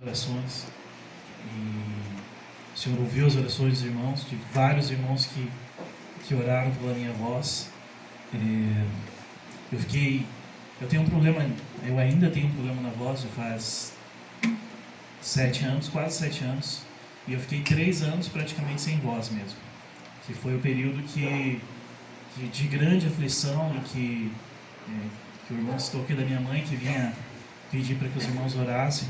orações, e o Senhor ouviu as orações dos irmãos, de vários irmãos que oraram pela minha voz. Eu tenho um problema, eu ainda tenho um problema na voz, já faz 7 anos, quase 7 anos, e eu fiquei 3 anos praticamente sem voz mesmo, que foi o período que de grande aflição, e que o irmão citou aqui da minha mãe, que vinha pedir para que os irmãos orassem.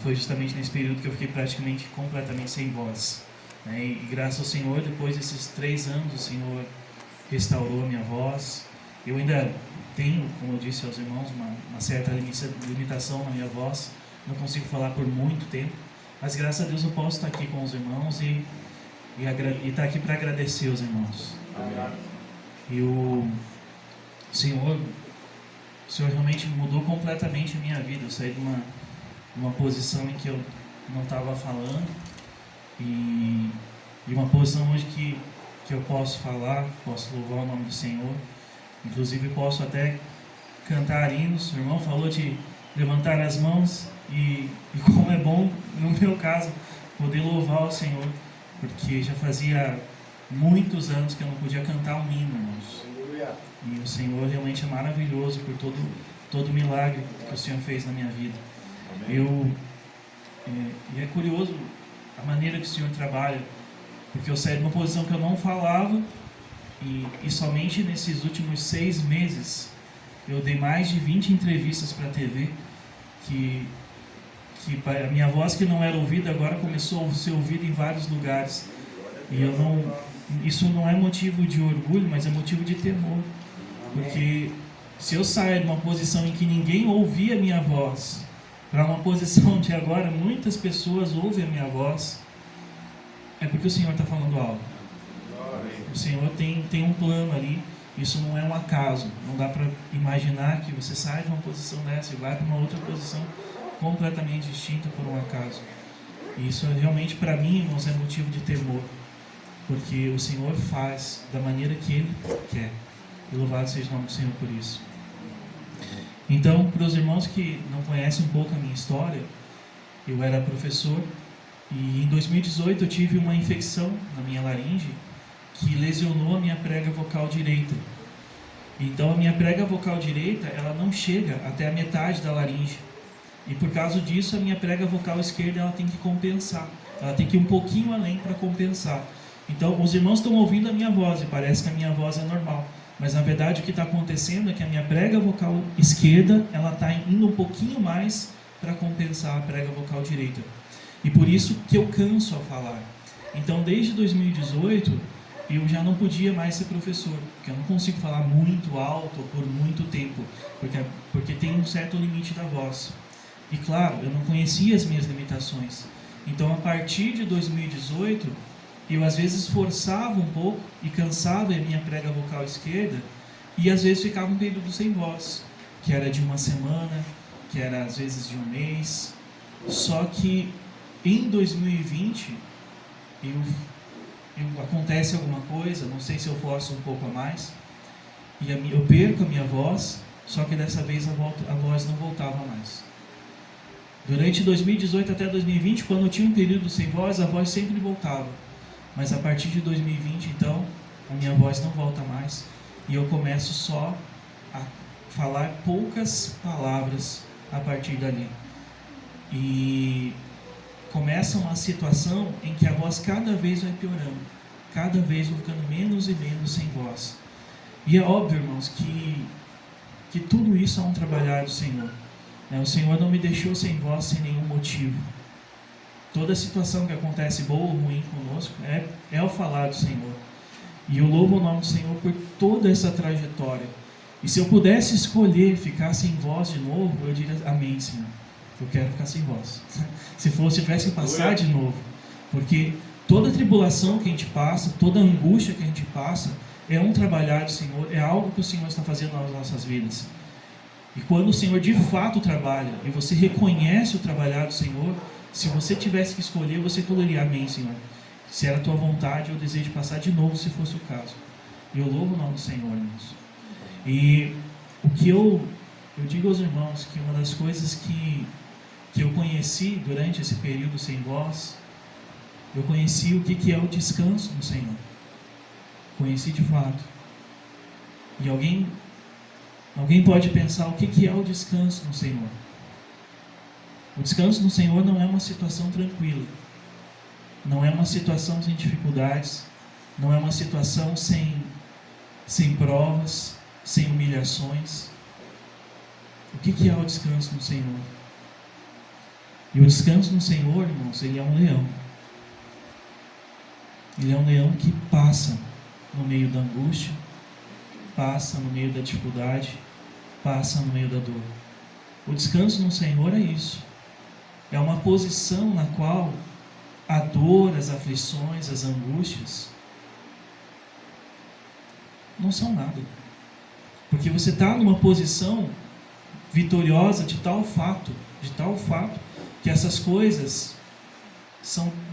Foi justamente nesse período que eu fiquei praticamente completamente sem voz, né? E graças ao Senhor, depois desses 3 anos, o Senhor restaurou a minha voz. Eu ainda tenho, como eu disse aos irmãos, uma certa limitação na minha voz, não consigo falar por muito tempo, mas graças a Deus eu posso estar aqui com os irmãos e estar aqui para agradecer os irmãos. E o Senhor realmente mudou completamente a minha vida. Eu saí de uma posição em que eu não estava falando, e uma posição hoje que eu posso falar, posso louvar o nome do Senhor, inclusive posso até cantar hinos. O irmão falou de levantar as mãos, e como é bom, no meu caso, poder louvar o Senhor, porque já fazia muitos anos que eu não podia cantar um hino, irmãos. E o Senhor realmente é maravilhoso por todo o milagre que o Senhor fez na minha vida. E é curioso a maneira que o Senhor trabalha, porque eu saí de uma posição que eu não falava, e somente nesses últimos 6 meses eu dei mais de 20 entrevistas para a TV, que a minha voz, que não era ouvida, agora começou a ser ouvida em vários lugares. E isso não é motivo de orgulho, mas é motivo de temor, porque se eu sair de uma posição em que ninguém ouvia a minha voz para uma posição de agora muitas pessoas ouvem a minha voz, é porque o Senhor está falando algo. O Senhor tem um plano ali. Isso não é um acaso. Não dá para imaginar que você sai de uma posição dessa e vai para uma outra posição completamente distinta por um acaso. E isso realmente, para mim, irmãos, é motivo de temor, porque o Senhor faz da maneira que Ele quer. E louvado seja o nome do Senhor por isso. Então, para os irmãos que não conhecem um pouco a minha história, eu era professor, e em 2018 eu tive uma infecção na minha laringe que lesionou a minha prega vocal direita. Então a minha prega vocal direita, ela não chega até a metade da laringe, e por causa disso a minha prega vocal esquerda, ela tem que compensar, ela tem que ir um pouquinho além para compensar. Então os irmãos estão ouvindo a minha voz e parece que a minha voz é normal, mas na verdade o que está acontecendo é que a minha prega vocal esquerda, ela está indo um pouquinho mais para compensar a prega vocal direita. E por isso que eu canso ao falar. Então desde 2018 eu já não podia mais ser professor, porque eu não consigo falar muito alto por muito tempo, porque tem um certo limite da voz. E claro, eu não conhecia as minhas limitações. Então a partir de 2018 eu às vezes forçava um pouco e cansava a minha prega vocal esquerda, e às vezes ficava um período sem voz, que era de uma semana, que era às vezes de um mês. Só que em 2020 acontece alguma coisa, não sei se eu forço um pouco a mais, e eu perco a minha voz, só que dessa vez a voz não voltava mais. Durante 2018 até 2020, quando eu tinha um período sem voz, a voz sempre voltava. Mas a partir de 2020, então, a minha voz não volta mais, e eu começo só a falar poucas palavras a partir dali. E começa uma situação em que a voz cada vez vai piorando, cada vez vou ficando menos e menos sem voz. E é óbvio, irmãos, que tudo isso é um trabalhar do Senhor. O Senhor não me deixou sem voz sem nenhum motivo. Toda situação que acontece, boa ou ruim conosco, é o falar do Senhor. E eu louvo o nome do Senhor por toda essa trajetória. E se eu pudesse escolher ficar sem voz de novo, eu diria amém, Senhor. Eu quero ficar sem voz. Se tivesse que passar de novo. Porque toda tribulação que a gente passa, toda angústia que a gente passa, é um trabalhar do Senhor, é algo que o Senhor está fazendo nas nossas vidas. E quando o Senhor de fato trabalha, e você reconhece o trabalhar do Senhor, se você tivesse que escolher, você escolheria amém, Senhor. Se era a tua vontade, eu desejo passar de novo, se fosse o caso. E eu louvo o nome do Senhor, irmãos. E o que eu digo aos irmãos, que uma das coisas que que eu conheci durante esse período sem voz, eu conheci o que é o descanso no Senhor. Conheci de fato. E alguém pode pensar o que é o descanso no Senhor. O descanso no Senhor não é uma situação tranquila. Não é uma situação sem dificuldades. Não é uma situação sem provas, sem humilhações. O que é o descanso no Senhor? E o descanso no Senhor, irmãos, ele é um leão. Ele é um leão que passa no meio da angústia, passa no meio da dificuldade, passa no meio da dor. O descanso no Senhor é isso. É uma posição na qual a dor, as aflições, as angústias não são nada. Porque você está numa posição vitoriosa de tal fato, que essas coisas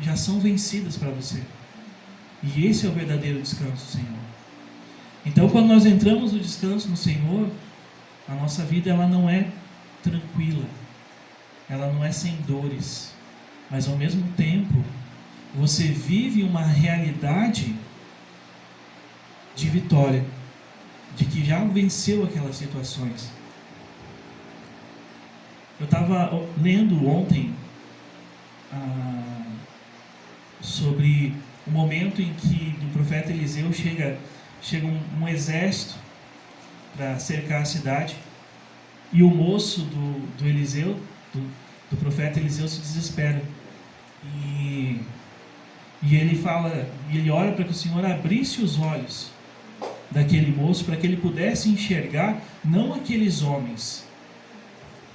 já são vencidas para você. E esse é o verdadeiro descanso do Senhor. Então, quando nós entramos no descanso no Senhor, a nossa vida ela não é tranquila, ela não é sem dores, mas ao mesmo tempo você vive uma realidade de vitória, de que já venceu aquelas situações. Eu estava lendo ontem sobre o momento em que do profeta Eliseu chega um exército para cercar a cidade, e o moço do Eliseu, do profeta Eliseu, se desespera. E ele ora para que o Senhor abrisse os olhos daquele moço, para que ele pudesse enxergar não aqueles homens,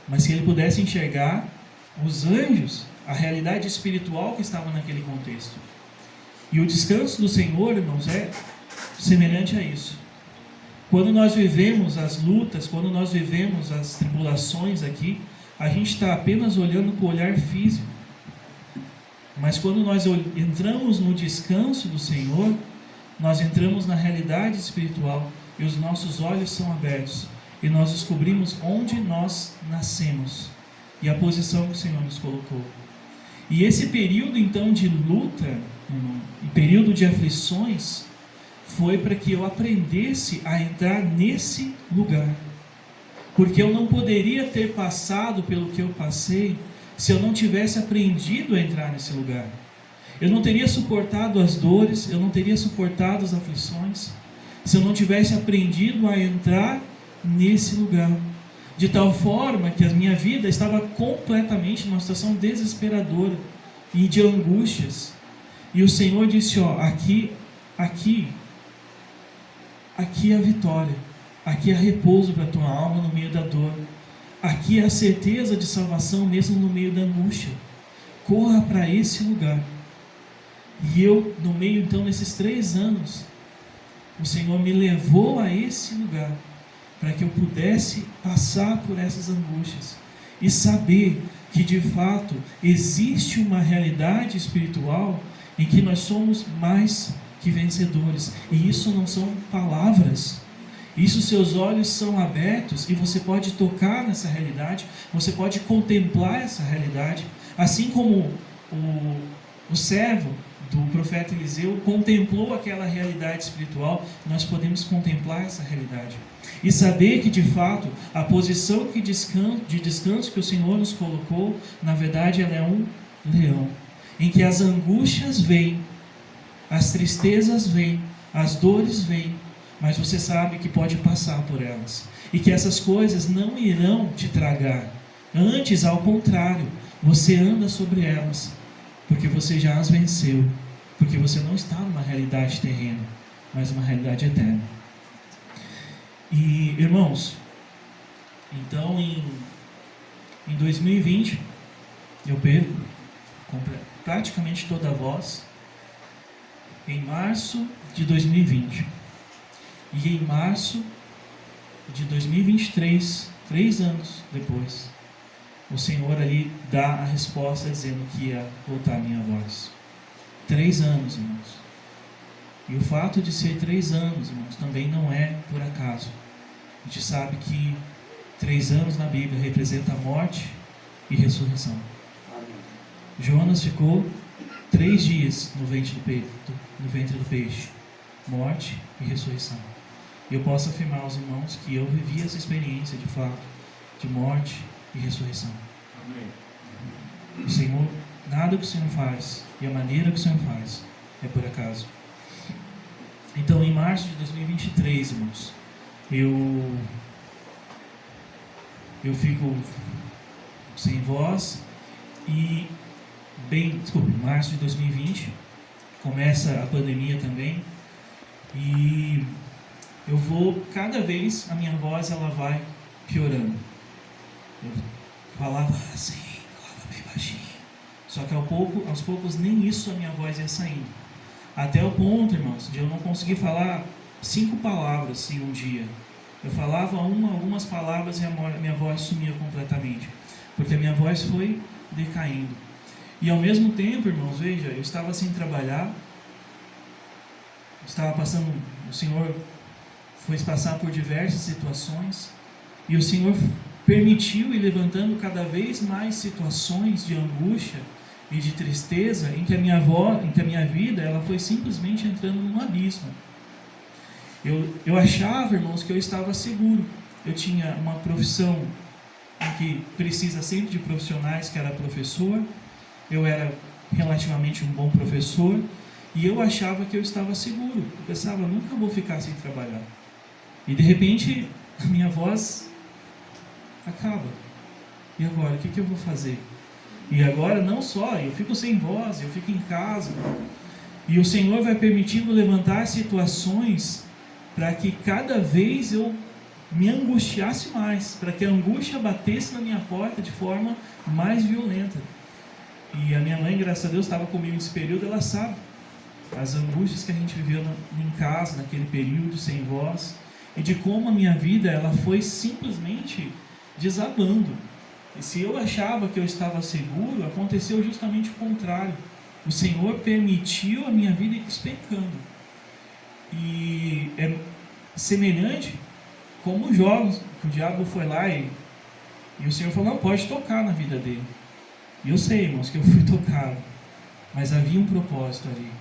mas que ele pudesse enxergar os anjos, a realidade espiritual que estava naquele contexto. E o descanso do Senhor, irmãos, é semelhante a isso. Quando nós vivemos as lutas, quando nós vivemos as tribulações aqui, a gente está apenas olhando com o olhar físico. Mas quando nós entramos no descanso do Senhor, nós entramos na realidade espiritual e os nossos olhos são abertos. E nós descobrimos onde nós nascemos e a posição que o Senhor nos colocou. E esse período então de luta, e período de aflições, foi para que eu aprendesse a entrar nesse lugar. Porque eu não poderia ter passado pelo que eu passei se eu não tivesse aprendido a entrar nesse lugar. Eu não teria suportado as dores, eu não teria suportado as aflições, se eu não tivesse aprendido a entrar nesse lugar. De tal forma que a minha vida estava completamente numa situação desesperadora e de angústias. E o Senhor disse, aqui é a vitória, aqui é repouso para a tua alma no meio da dor, aqui é a certeza de salvação mesmo no meio da angústia. Corra para esse lugar. E eu, no meio então desses 3 anos, o Senhor me levou a esse lugar, para que eu pudesse passar por essas angústias e saber que de fato existe uma realidade espiritual em que nós somos mais que vencedores. E isso não são palavras, isso seus olhos são abertos e você pode tocar nessa realidade, você pode contemplar essa realidade, assim como o servo do profeta Eliseu contemplou aquela realidade espiritual. Nós podemos contemplar essa realidade e saber que de fato a posição de descanso que o Senhor nos colocou, na verdade ela é um leão, em que as angústias vêm, as tristezas vêm, as dores vêm, mas você sabe que pode passar por elas, e que essas coisas não irão te tragar. Antes, ao contrário, você anda sobre elas, porque você já as venceu, porque você não está numa realidade terrena, mas uma realidade eterna. E, irmãos, então em 2020, eu perco praticamente toda a voz, em março de 2020. E em março de 2023, 3 anos depois, o Senhor ali dá a resposta dizendo que ia voltar a minha voz. 3 anos, irmãos. E o fato de ser 3 anos, irmãos, também não é por acaso. A gente sabe que 3 anos na Bíblia representa a morte e ressurreição. Jonas ficou 3 dias no ventre do peixe, morte e ressurreição. E eu posso afirmar aos irmãos que eu vivi essa experiência de fato, de morte e ressurreição. Amém. O Senhor, nada que o Senhor faz e a maneira que o Senhor faz é por acaso. Então, em março de 2023, irmãos, eu fico sem voz e em março de 2020 começa a pandemia também e eu vou, cada vez a minha voz ela vai piorando. Eu falava assim, falava bem baixinho, só que aos poucos nem isso a minha voz ia saindo, até o ponto, irmãos, de eu não conseguir falar 5 palavras em um dia. Eu falava algumas palavras e a minha voz sumia completamente, porque a minha voz foi decaindo. E ao mesmo tempo, irmãos, veja, eu estava sem trabalhar, o Senhor foi passar por diversas situações, e o Senhor permitiu ir levantando cada vez mais situações de angústia e de tristeza, em que a minha vida ela foi simplesmente entrando num abismo. Eu achava, irmãos, que eu estava seguro. Eu tinha uma profissão em que precisa sempre de profissionais, que era professor. Eu era relativamente um bom professor e eu achava que eu estava seguro. Eu pensava, nunca vou ficar sem trabalhar. E de repente, a minha voz acaba. E agora, o que eu vou fazer? E agora, não só, eu fico sem voz, eu fico em casa. E o Senhor vai permitindo levantar situações para que cada vez eu me angustiasse mais, para que a angústia batesse na minha porta de forma mais violenta. E a minha mãe, graças a Deus, estava comigo nesse período, ela sabe as angústias que a gente viveu em casa, naquele período, sem voz, e de como a minha vida ela foi simplesmente desabando. E se eu achava que eu estava seguro, aconteceu justamente o contrário. O Senhor permitiu a minha vida ir despencando. E é semelhante como os jogos, que o diabo foi lá e o Senhor falou, não, pode tocar na vida dele. E eu sei, irmãos, que eu fui tocado, mas havia um propósito ali.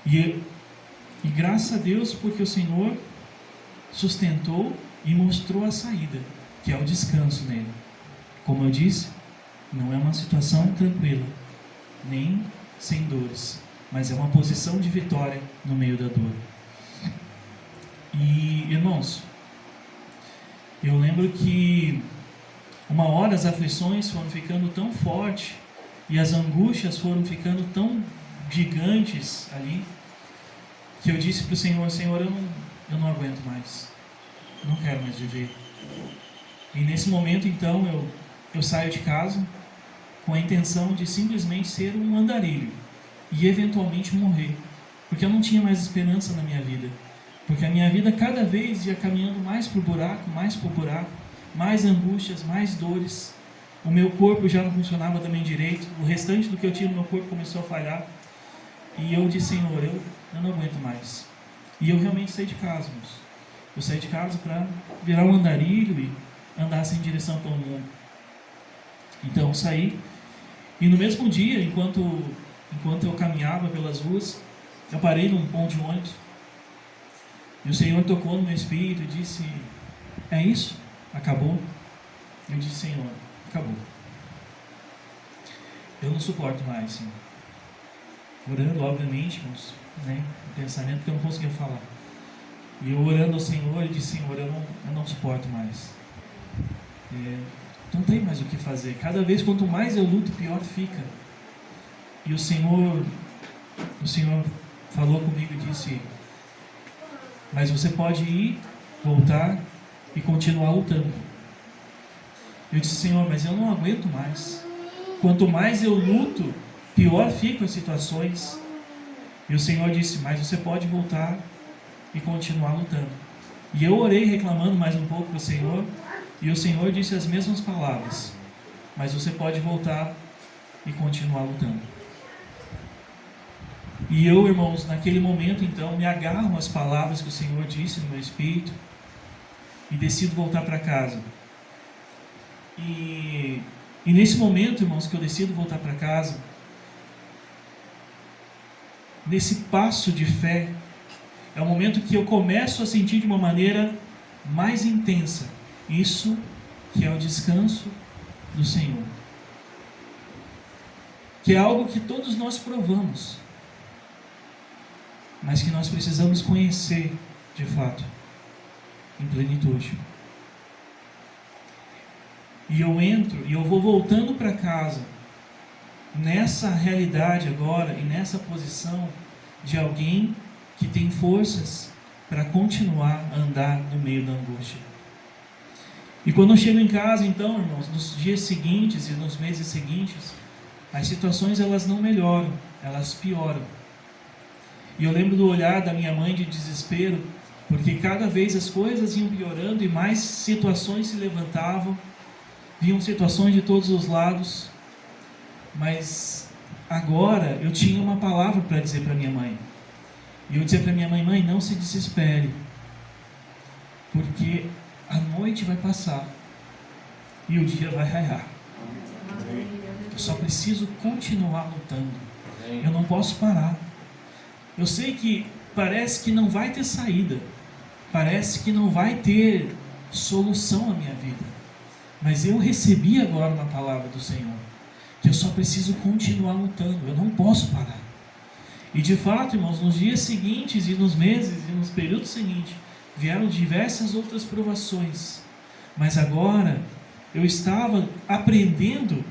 E graças a Deus, porque o Senhor sustentou e mostrou a saída, que é o descanso nele. Como eu disse, não é uma situação tranquila, nem sem dores, mas é uma posição de vitória no meio da dor. E, irmãos, eu lembro que uma hora as aflições foram ficando tão fortes e as angústias foram ficando tão gigantes ali, que eu disse para o Senhor, Senhor, eu não aguento mais, não quero mais viver. E nesse momento então eu saio de casa com a intenção de simplesmente ser um andarilho e eventualmente morrer, porque eu não tinha mais esperança na minha vida, porque a minha vida cada vez ia caminhando mais para o buraco, mais angústias, mais dores. O meu corpo já não funcionava também direito, o restante do que eu tinha no meu corpo começou a falhar, e eu disse, Senhor, eu não aguento mais. E eu realmente saí de casa, irmãos. Eu saí de casa para virar um andarilho e andar sem direção pelo mundo. Então eu saí, e no mesmo dia, enquanto eu caminhava pelas ruas, eu parei num ponto de ônibus, e o Senhor tocou no meu espírito e disse, é isso? Acabou? Eu disse, Senhor, acabou. Eu não suporto mais, Senhor. Orando, obviamente, irmãos, né, um pensamento que eu não conseguia falar. E eu orando ao Senhor, e disse, Senhor, eu não suporto mais. Não tem mais o que fazer. Cada vez, quanto mais eu luto, pior fica. E o Senhor falou comigo e disse, mas você pode ir, voltar e continuar lutando. Eu disse, Senhor, mas eu não aguento mais. Quanto mais eu luto, pior ficam as situações. E o Senhor disse, mas você pode voltar e continuar lutando. E eu orei reclamando mais um pouco para o Senhor, e o Senhor disse as mesmas palavras, mas você pode voltar e continuar lutando. E eu, irmãos, naquele momento então me agarro às palavras que o Senhor disse no meu espírito e decido voltar para casa. E E nesse momento, irmãos, que eu decido voltar para casa, nesse passo de fé, é o momento que eu começo a sentir de uma maneira mais intensa isso que é o descanso do Senhor, que é algo que todos nós provamos, mas que nós precisamos conhecer de fato, em plenitude. E eu entro e eu vou voltando para casa nessa realidade agora e nessa posição de alguém que tem forças para continuar a andar no meio da angústia. E quando eu chego em casa, então, irmãos, nos dias seguintes e nos meses seguintes, as situações elas não melhoram, elas pioram. E eu lembro do olhar da minha mãe de desespero, porque cada vez as coisas iam piorando e mais situações se levantavam, vinham situações de todos os lados, mas agora eu tinha uma palavra para dizer para minha mãe. E eu dizia para minha mãe: mãe, não se desespere, porque a noite vai passar e o dia vai raiar. Eu só preciso continuar lutando. Eu não posso parar. Eu sei que parece que não vai ter saída, parece que não vai ter solução na minha vida, mas eu recebi agora na palavra do Senhor que eu só preciso continuar lutando. Eu não posso parar. E de fato, irmãos, nos dias seguintes e nos meses e nos períodos seguintes vieram diversas outras provações, mas agora eu estava aprendendo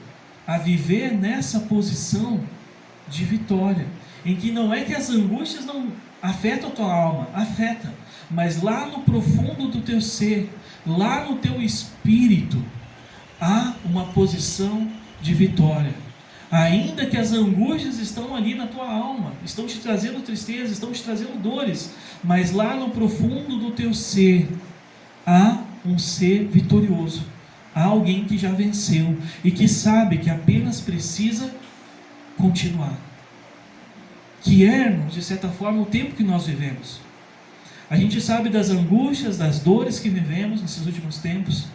a viver nessa posição de vitória, em que não é que as angústias não afetam a tua alma, afeta, mas lá no profundo do teu ser, lá no teu espírito, há uma posição de vitória. Ainda que as angústias estão ali na tua alma, estão te trazendo tristeza, estão te trazendo dores, mas lá no profundo do teu ser, há um ser vitorioso, há alguém que já venceu e que sabe que apenas precisa continuar. Que é, irmãos, de certa forma, o tempo que nós vivemos. A gente sabe das angústias, das dores que vivemos nesses últimos tempos,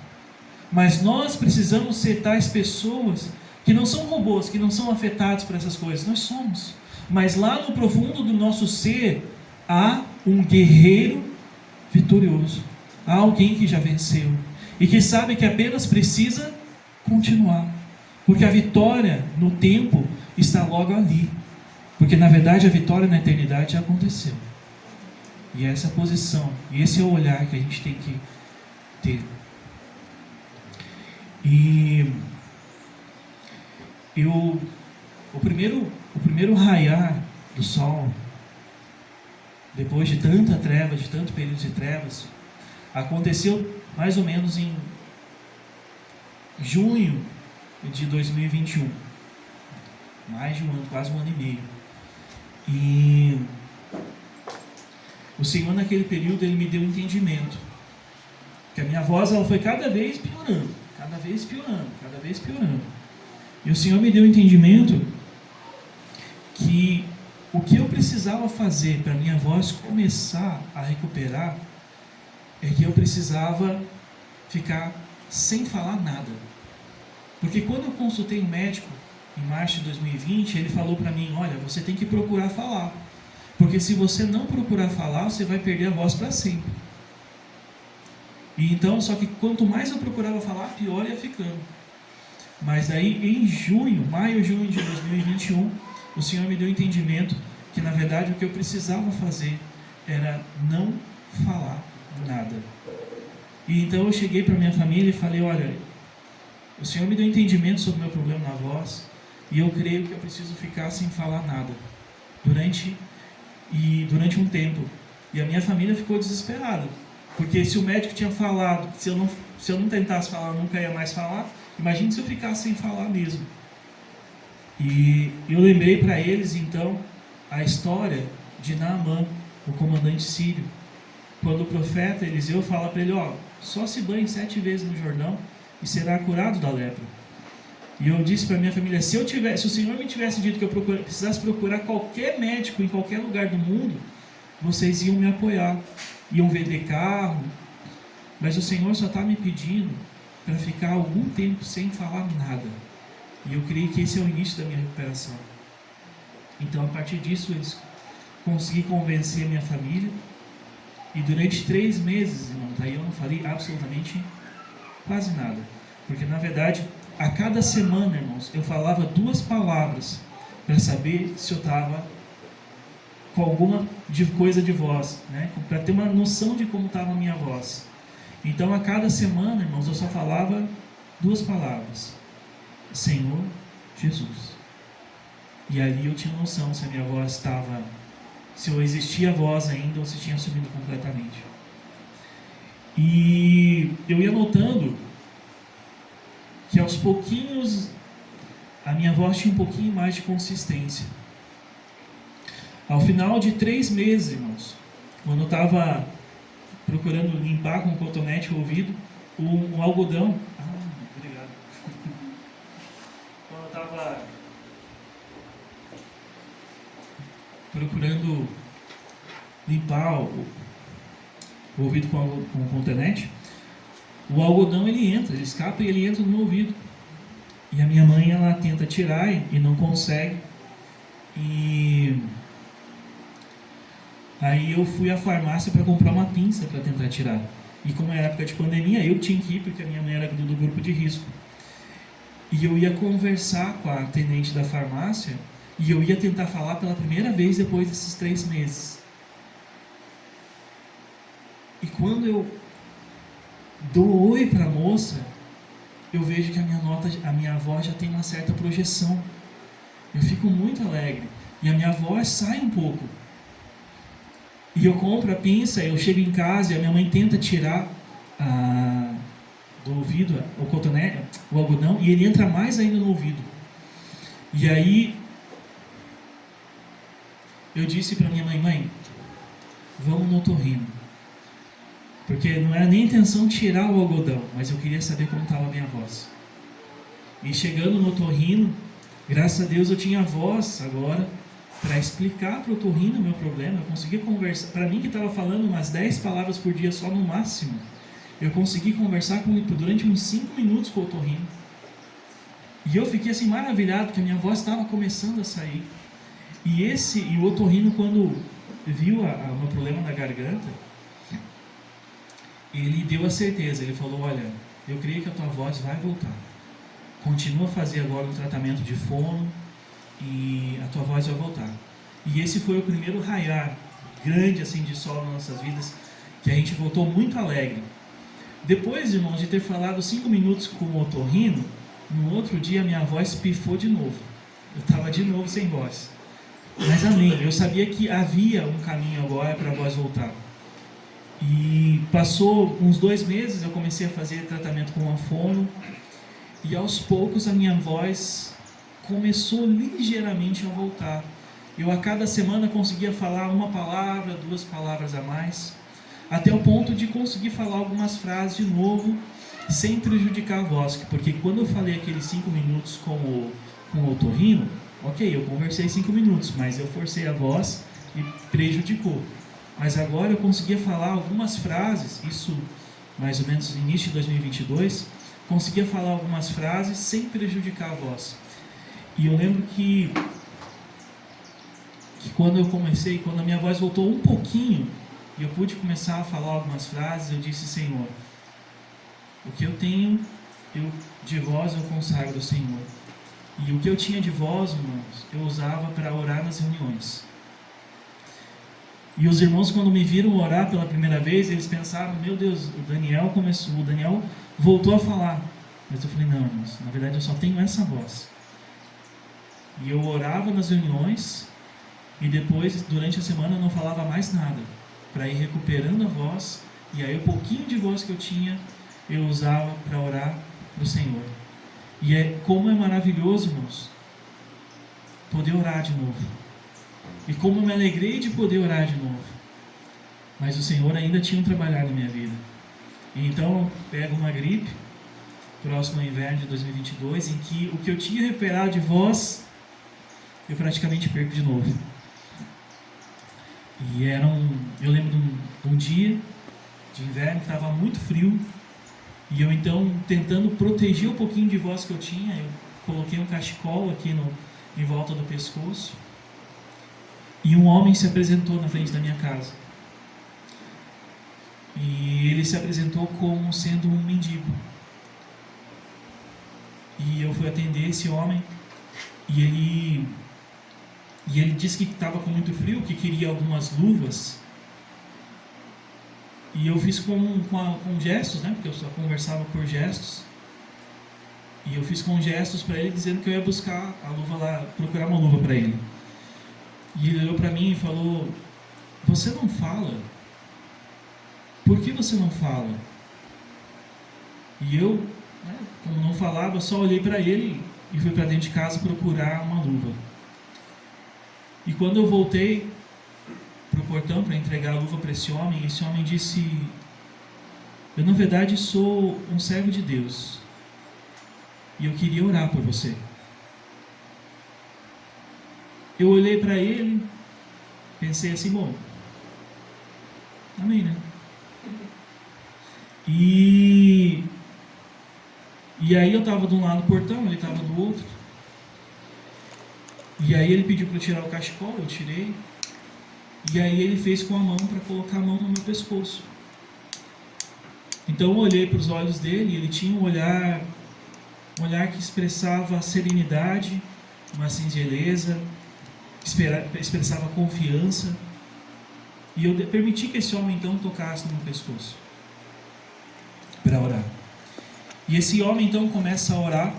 mas nós precisamos ser tais pessoas que não são robôs, que não são afetados por essas coisas. Nós somos, mas lá no profundo do nosso ser há um guerreiro vitorioso, há alguém que já venceu e que sabe que apenas precisa continuar, porque a vitória no tempo está logo ali, porque na verdade a vitória na eternidade já aconteceu. E essa é a posição, e esse é o olhar que a gente tem que ter. E o primeiro raiar do sol, depois de tanta treva, de tanto período de trevas, aconteceu mais ou menos em junho de 2021, mais de um ano, quase um ano e meio. E o Senhor naquele período ele me deu entendimento, que a minha voz ela foi cada vez piorando, cada vez piorando, cada vez piorando. E o Senhor me deu entendimento que o que eu precisava fazer para a minha voz começar a recuperar é que eu precisava ficar sem falar nada. Porque quando eu consultei um médico em março de 2020, ele falou para mim: olha, você tem que procurar falar, porque se você não procurar falar, você vai perder a voz para sempre. E então, só que quanto mais eu procurava falar, pior ia ficando. Mas aí em maio, junho de 2021, o Senhor me deu entendimento que na verdade o que eu precisava fazer era não falar nada. E então eu cheguei para minha família e falei: olha, o Senhor me deu entendimento sobre o meu problema na voz, e eu creio que eu preciso ficar sem falar nada durante um tempo. E a minha família ficou desesperada, porque se o médico tinha falado que se eu não tentasse falar, eu nunca ia mais falar. Imagine se eu ficasse sem falar mesmo. E eu lembrei para eles então a história de Naamã, o comandante sírio, quando o profeta Eliseu fala para ele: ó, só se banhe 7 vezes no Jordão e será curado da lepra. E eu disse para minha família: se o Senhor me tivesse dito que eu precisasse procurar qualquer médico em qualquer lugar do mundo, vocês iam me apoiar, iam vender carro, mas o Senhor só está me pedindo para ficar algum tempo sem falar nada. E eu creio que esse é o início da minha recuperação. Então, a partir disso, eu consegui convencer a minha família. E durante 3 meses, irmãos, aí eu não falei absolutamente quase nada. Porque, na verdade, a cada semana, irmãos, eu falava 2 palavras para saber se eu estava com alguma coisa de voz, né? Para ter uma noção de como estava a minha voz. Então, a cada semana, irmãos, eu só falava 2 palavras: Senhor Jesus. E ali eu tinha noção se a minha voz estava, se eu existia voz ainda ou se tinha sumido completamente. E eu ia notando que aos pouquinhos a minha voz tinha um pouquinho mais de consistência. Ao final de 3 meses, irmãos, quando eu estava procurando limpar com cotonete o ouvido, o algodão... obrigado. Quando eu estava procurando limpar o ouvido com cotonete, o algodão ele escapa e ele entra no meu ouvido. E a minha mãe, ela tenta tirar e não consegue. E aí eu fui à farmácia para comprar uma pinça para tentar tirar. E como era época de pandemia, eu tinha que ir porque a minha mãe era do grupo de risco. E eu ia conversar com a atendente da farmácia e eu ia tentar falar pela primeira vez depois desses 3 meses. E quando eu dou oi para a moça, eu vejo que a minha voz já tem uma certa projeção. Eu fico muito alegre e a minha voz sai um pouco. E eu compro a pinça, eu chego em casa e a minha mãe tenta tirar do ouvido o cotonete, o algodão, e ele entra mais ainda no ouvido. E aí eu disse para minha mãe, vamos no otorrino. Porque não era nem intenção de tirar o algodão, mas eu queria saber como estava a minha voz. E chegando no otorrino, graças a Deus eu tinha voz agora para explicar para o otorrino o meu problema. Eu consegui conversar, para mim que estava falando umas 10 palavras por dia só no máximo, eu consegui conversar com ele durante uns 5 minutos com o otorrino. E eu fiquei assim maravilhado, porque a minha voz estava começando a sair. E o otorrino, quando viu o meu problema na garganta, ele deu a certeza, ele falou, olha, eu creio que a tua voz vai voltar. Continua a fazer agora um tratamento de fono e a tua voz vai voltar. E esse foi o primeiro raiar grande assim de sol nas nossas vidas, que a gente voltou muito alegre. Depois, irmãos, de ter falado 5 minutos com o otorrino, no outro dia a minha voz pifou de novo. Eu estava de novo sem voz. Mas amém, eu sabia que havia um caminho agora para a voz voltar. E passou uns 2 meses, eu comecei a fazer tratamento com a fono, e aos poucos a minha voz começou ligeiramente a voltar. Eu a cada semana conseguia falar 1 palavra, 2 palavras a mais, até o ponto de conseguir falar algumas frases de novo, sem prejudicar a voz, porque quando eu falei aqueles 5 minutos com o otorrino, ok, eu conversei 5 minutos, mas eu forcei a voz e prejudicou. Mas agora eu conseguia falar algumas frases, isso mais ou menos no início de 2022, conseguia falar algumas frases sem prejudicar a voz. E eu lembro que quando eu comecei, quando a minha voz voltou um pouquinho, e eu pude começar a falar algumas frases, eu disse, Senhor, o que eu tenho de voz eu consagro ao Senhor. E o que eu tinha de voz, irmãos, eu usava para orar nas reuniões. E os irmãos, quando me viram orar pela primeira vez, eles pensaram, meu Deus, o Daniel voltou a falar. Mas eu falei, não, irmãos, na verdade eu só tenho essa voz. E eu orava nas reuniões, e depois, durante a semana, eu não falava mais nada, para ir recuperando a voz, e aí o pouquinho de voz que eu tinha, eu usava para orar para o Senhor. E como é maravilhoso, irmãos, poder orar de novo. E como eu me alegrei de poder orar de novo. Mas o Senhor ainda tinha um trabalhar na minha vida. E então, pego uma gripe, próximo ao inverno de 2022, em que o que eu tinha recuperado de voz, eu praticamente perco de novo. E eu lembro de um dia de inverno que estava muito frio, e eu então, tentando proteger o pouquinho de voz que eu tinha, eu coloquei um cachecol aqui em volta do pescoço, e um homem se apresentou na frente da minha casa. E ele se apresentou como sendo um mendigo. E eu fui atender esse homem, e ele disse que estava com muito frio, que queria algumas luvas. E eu fiz com gestos, né? Porque eu só conversava por gestos. E eu fiz com gestos para ele, dizendo que eu ia buscar a luva lá, procurar uma luva para ele. E ele olhou para mim e falou: você não fala? Por que você não fala? E eu, né, como não falava, só olhei para ele e fui para dentro de casa procurar uma luva. E quando eu voltei para o portão para entregar a luva para esse homem disse: eu na verdade sou um servo de Deus e eu queria orar por você. Eu olhei para ele, pensei assim: bom, amém, né? E aí eu estava de um lado do portão, ele estava do outro. E aí ele pediu para eu tirar o cachecol, eu tirei. E aí ele fez com a mão para colocar a mão no meu pescoço. Então eu olhei para os olhos dele, e ele tinha um olhar que expressava serenidade, uma singeleza, expressava confiança. E eu permiti que esse homem então tocasse no meu pescoço para orar. E esse homem então começa a orar,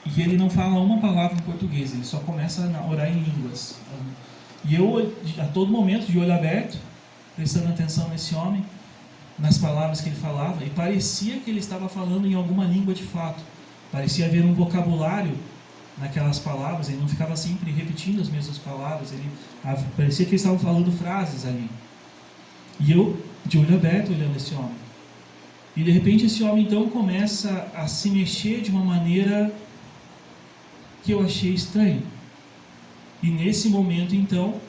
e ele não fala uma palavra em português, ele só começa a orar em línguas. E eu, a todo momento, de olho aberto, prestando atenção nesse homem, nas palavras que ele falava, e parecia que ele estava falando em alguma língua de fato. Parecia haver um vocabulário naquelas palavras, ele não ficava sempre repetindo as mesmas palavras, parecia que ele estava falando frases ali. E eu, de olho aberto, olhando esse homem. E de repente esse homem então começa a se mexer de uma maneira que eu achei estranha. E nesse momento então,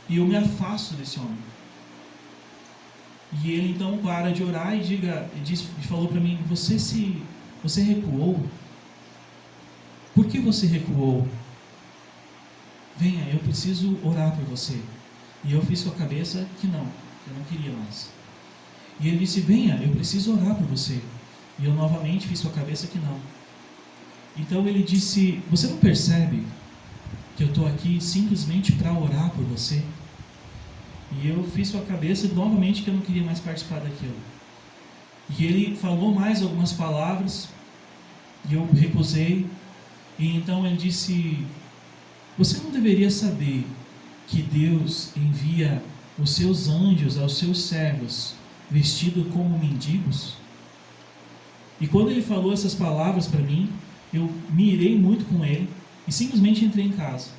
eu me afasto desse homem. E ele então para de orar e falou para mim: você recuou? Por que você recuou? Venha, eu preciso orar por você. E eu fiz com a cabeça que não, eu não queria mais. E ele disse: venha, eu preciso orar por você. E eu novamente fiz com a cabeça que não. Então ele disse: você não percebe que eu estou aqui simplesmente para orar por você? E eu fiz com a cabeça novamente que eu não queria mais participar daquilo. E ele falou mais algumas palavras, e eu recusei. E então ele disse: você não deveria saber que Deus envia os seus anjos aos seus servos vestidos como mendigos? E quando ele falou essas palavras para mim, eu me irei muito com ele e simplesmente entrei em casa.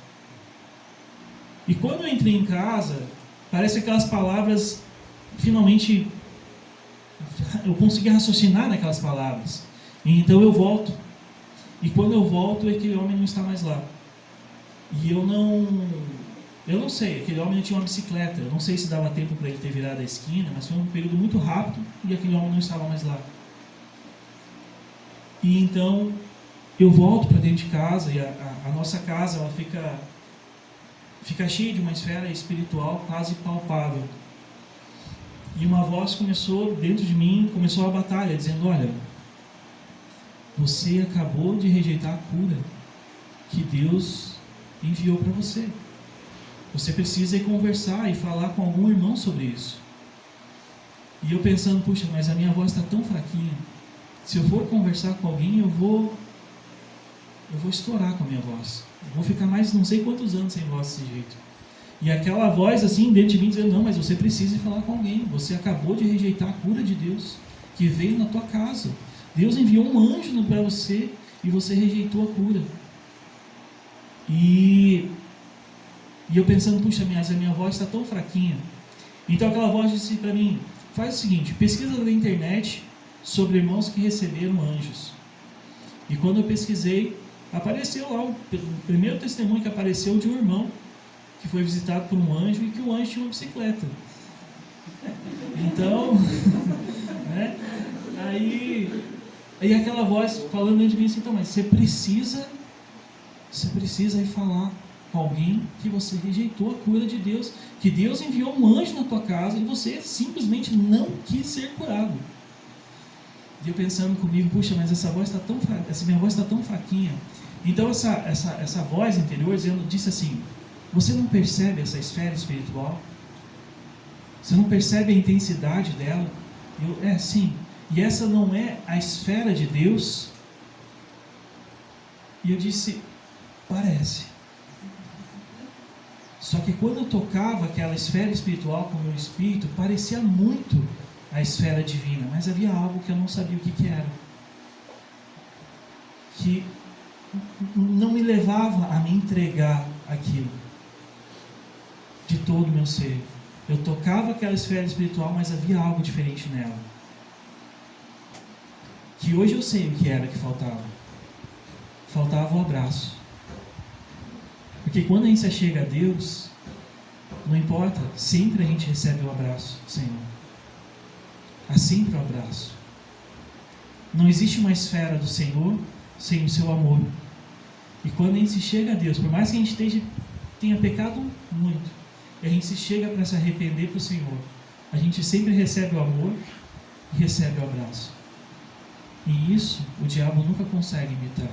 E quando eu entrei em casa, parece que aquelas palavras, finalmente, eu consegui raciocinar naquelas palavras. E então eu volto. E quando eu volto, aquele homem não está mais lá. E eu não sei, aquele homem tinha uma bicicleta. Eu não sei se dava tempo para ele ter virado a esquina, mas foi um período muito rápido e aquele homem não estava mais lá. E então eu volto para dentro de casa, e a nossa casa ela fica cheia de uma esfera espiritual quase palpável. E uma voz começou dentro de mim, começou a batalha, dizendo: olha, você acabou de rejeitar a cura que Deus enviou para você. Você precisa ir conversar e falar com algum irmão sobre isso. E eu pensando: puxa, mas a minha voz está tão fraquinha. Se eu for conversar com alguém, eu vou estourar com a minha voz. Eu vou ficar mais não sei quantos anos sem voz desse jeito. E aquela voz assim dentro de mim dizendo: não, mas você precisa ir falar com alguém. Você acabou de rejeitar a cura de Deus que veio na tua casa. Deus enviou um anjo para você e você rejeitou a cura. E eu pensando: puxa, a minha voz está tão fraquinha. Então aquela voz disse para mim: faz o seguinte, pesquisa na internet sobre irmãos que receberam anjos. E quando eu pesquisei, apareceu lá o primeiro testemunho que apareceu de um irmão que foi visitado por um anjo e que o anjo tinha uma bicicleta. Então, né? Aí Aí aquela voz falando dentro de mim assim, então, mas você precisa ir falar com alguém que você rejeitou a cura de Deus, que Deus enviou um anjo na tua casa e você simplesmente não quis ser curado. E eu pensando comigo, puxa, mas essa minha voz está tão fraquinha. Então essa voz interior disse assim, você não percebe essa esfera espiritual? Você não percebe a intensidade dela? Sim. E essa não é a esfera de Deus? E eu disse, parece. Só que quando eu tocava aquela esfera espiritual com o meu espírito, parecia muito a esfera divina, mas havia algo que eu não sabia o que era. Que não me levava a me entregar aquilo de todo o meu ser. Eu tocava aquela esfera espiritual, mas havia algo diferente nela. Que hoje eu sei o que era que faltava. Faltava o abraço. Porque quando a gente se chega a Deus, não importa, sempre a gente recebe o abraço do Senhor. Há sempre o abraço. Não existe uma esfera do Senhor sem o seu amor. E quando a gente se chega a Deus, por mais que a gente tenha pecado muito, e a gente se chega para se arrepender para o Senhor, a gente sempre recebe o amor e recebe o abraço. E isso o diabo nunca consegue imitar.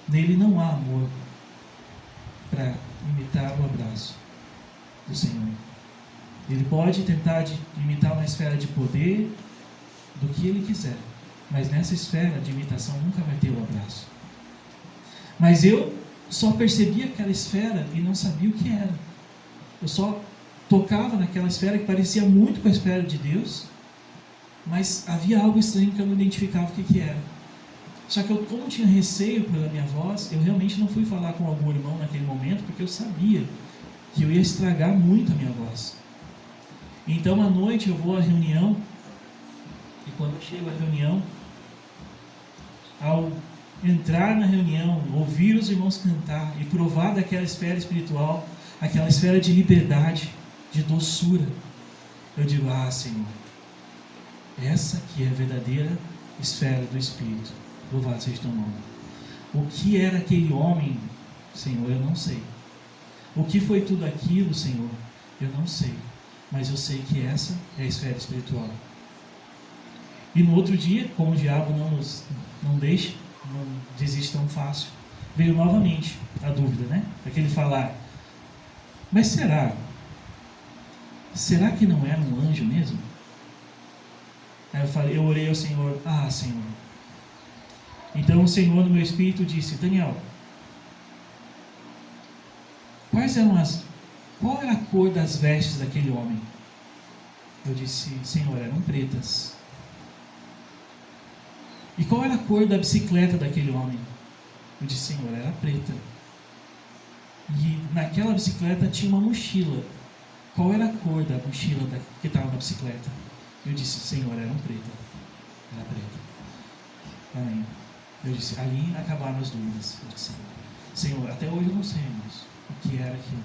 Nele não há amor para imitar o abraço do Senhor. Ele pode tentar imitar uma esfera de poder do que ele quiser, mas nessa esfera de imitação nunca vai ter o abraço. Mas eu só percebia aquela esfera e não sabia o que era. Eu só tocava naquela esfera que parecia muito com a esfera de Deus, mas havia algo estranho que eu não identificava o que era. Só que eu, como tinha receio pela minha voz, eu realmente não fui falar com algum irmão naquele momento, porque eu sabia que eu ia estragar muito a minha voz. Então à noite eu vou à reunião, e quando eu chego à reunião, ao entrar na reunião, ouvir os irmãos cantar e provar daquela esfera espiritual, aquela esfera de liberdade, de doçura, eu digo, Senhor, essa aqui é a verdadeira esfera do Espírito. Louvado seja teu nome. O que era aquele homem, Senhor, eu não sei. O que foi tudo aquilo, Senhor, eu não sei. Mas eu sei que essa é a esfera espiritual. E no outro dia, como o diabo não deixa, não desiste tão fácil, veio novamente a dúvida, né? Aquele falar, mas será que não era um anjo mesmo? Aí eu orei ao Senhor, Senhor. Então o Senhor no meu espírito disse, Daniel, qual era a cor das vestes daquele homem? Eu disse, Senhor, eram pretas. E qual era a cor da bicicleta daquele homem? Eu disse, Senhor, era preta. E naquela bicicleta tinha uma mochila. Qual era a cor da mochila que estava na bicicleta? Eu disse, Senhor, era preta. Era preta. Amém. Eu disse, ali acabaram as dúvidas. Eu disse, Senhor, até hoje eu não sei, irmãos, o que era aquilo.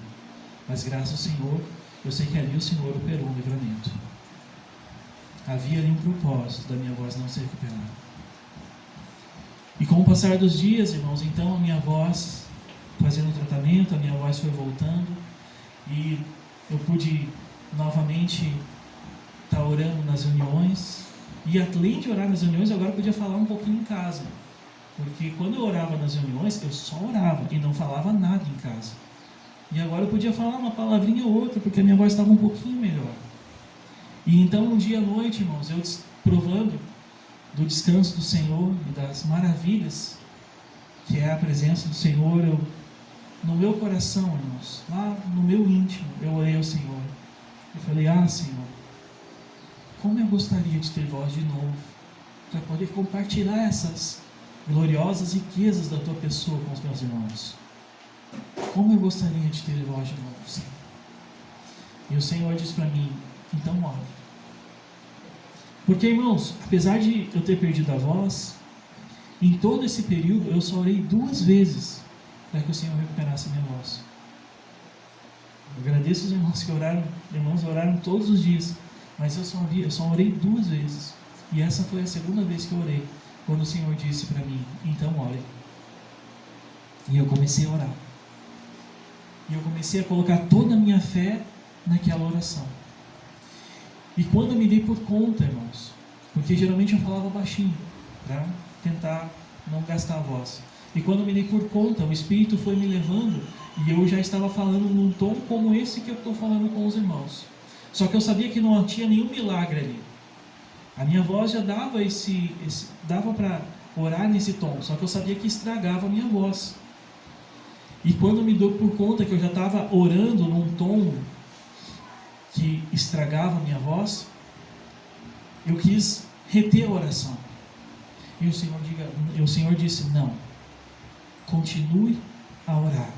Mas graças ao Senhor, eu sei que ali o Senhor operou um livramento. Havia ali um propósito da minha voz não ser recuperada. E com o passar dos dias, irmãos, então a minha voz, fazendo o tratamento, a minha voz foi voltando. E eu pude novamente estar orando nas reuniões. E além de orar nas reuniões, agora eu podia falar um pouquinho em casa. Porque quando eu orava nas reuniões, eu só orava e não falava nada em casa. E agora eu podia falar uma palavrinha ou outra, porque a minha voz estava um pouquinho melhor. E então um dia à noite, irmãos, eu provando do descanso do Senhor e das maravilhas que é a presença do Senhor, no meu coração, irmãos, lá no meu íntimo, eu orei ao Senhor. Eu falei, Senhor, como eu gostaria de ter voz de novo, para poder compartilhar essas gloriosas riquezas da tua pessoa com os meus irmãos. Como eu gostaria de ter voz de novo, Senhor. E o Senhor disse para mim, então ore. Porque, irmãos, apesar de eu ter perdido a voz, em todo esse período eu só orei 2 vezes para que o Senhor recuperasse a minha voz. Eu agradeço os irmãos que oraram, oraram todos os dias, mas eu só orei 2 vezes. E essa foi a segunda vez que eu orei, quando o Senhor disse para mim: então ore. E eu comecei a orar. E eu comecei a colocar toda a minha fé naquela oração. E quando eu me dei por conta, irmãos, porque geralmente eu falava baixinho, para tentar não gastar a voz. E quando eu me dei por conta, o Espírito foi me levando e eu já estava falando num tom como esse que eu estou falando com os irmãos. Só que eu sabia que não tinha nenhum milagre ali. A minha voz já dava dava para orar nesse tom, só que eu sabia que estragava a minha voz. E quando eu me dou por conta que eu já estava orando num tom que estragava a minha voz, eu quis reter a oração. E o Senhor disse: não, continue a orar.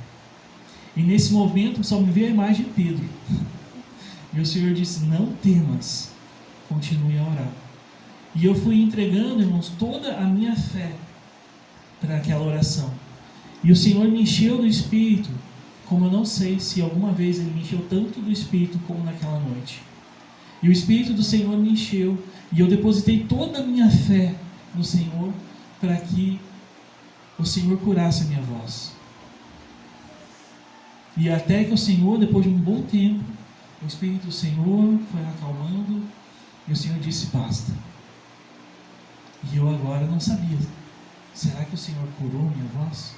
E nesse momento só me veio a imagem de Pedro. E o Senhor disse: não temas, continue a orar. E eu fui entregando, irmãos, toda a minha fé para aquela oração. E o Senhor me encheu do Espírito, como eu não sei se alguma vez Ele me encheu tanto do Espírito como naquela noite. E o Espírito do Senhor me encheu, e eu depositei toda a minha fé no Senhor, para que o Senhor curasse a minha voz. E até que o Senhor, depois de um bom tempo, o Espírito do Senhor foi acalmando, e o Senhor disse: basta. E eu agora não sabia, será que o Senhor curou minha voz?